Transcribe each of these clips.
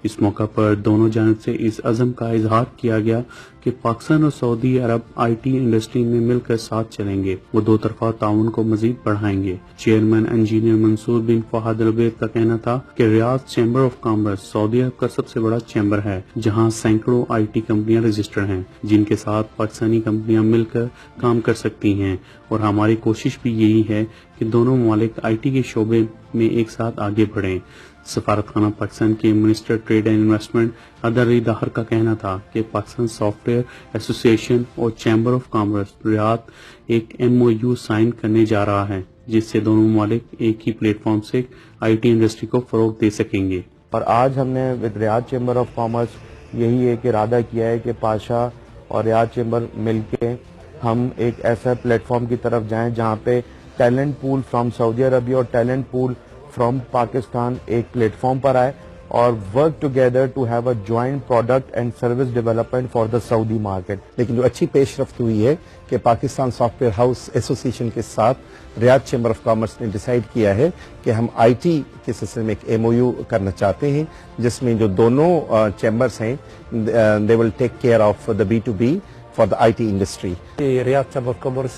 اس موقع پر دونوں جانب سے اس عزم کا اظہار کیا گیا کہ پاکستان اور سعودی عرب آئی ٹی انڈسٹری میں مل کر ساتھ چلیں گے، وہ دو طرفہ تعاون کو مزید بڑھائیں گے۔ چیئرمین انجینئر منصور بن فہد العبید کا کہنا تھا کہ ریاض چیمبر آف کامرس سعودی عرب کا سب سے بڑا چیمبر ہے، جہاں سینکڑوں آئی ٹی کمپنیاں رجسٹرڈ ہیں جن کے ساتھ پاکستانی کمپنیاں مل کر کام کر سکتی ہیں، اور ہماری کوشش بھی یہی ہے کہ دونوں ممالک آئی ٹی کے شعبے میں ایک ساتھ آگے بڑھیں۔ سفارت خانہ پاکستان کے منسٹر ٹریڈ اینڈ انویسٹمنٹ ادر علی داہر کا کہنا تھا کہ پاکستان سافٹ ویئر ایسوسی ایشن اور چیمبر آف کامرس ریاض ایک MOU سائن کرنے جا رہا ہے، جس سے دونوں ممالک ایک ہی پلیٹ فارم سے آئی ٹی انڈسٹری کو فروغ دے سکیں گے۔ اور آج ہم نے ریاض چیمبر آف کامرس یہی ایک ارادہ کیا ہے کہ پاشا اور ریاض چیمبر مل کے ہم ایک ایسا پلیٹ فارم کی طرف جائیں جہاں پہ talent pool from Saudi Arabia اور ٹیلنٹ پول فرام پاکستان ایک پلیٹ فارم پر آئے اور work together to have a joint product and service development for the Saudi market. لیکن جو اچھی پیش رفت ہوئی ہے کہ پاکستان سافٹ ویئر ہاؤس ایسوسی ایشن کے ساتھ ریاض چیمبر آف کامرس نے ڈیسائیڈ کیا ہے کہ ہم آئی ٹی کے سلسلے میں ایک MOU کرنا چاہتے ہیں، جس میں جو دونوں چیمبرس ہیں they will take care of the B2B for the IT industry. The Riyadh Chamber of Commerce,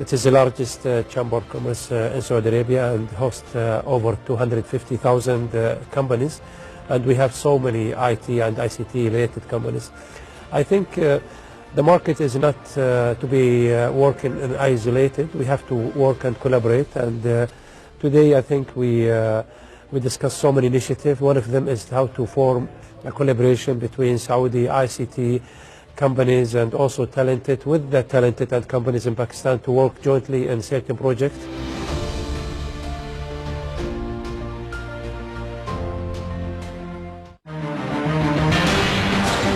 it is the largest chamber of commerce in Saudi Arabia and hosts over 250,000 companies, and we have so many IT and ICT related companies. I think the market is not to be working isolated. We have to work and collaborate, and today I think we discussed so many initiatives. One of them is how to form a collaboration between Saudi ICT companies and also talented and companies in Pakistan to work jointly in certain projects.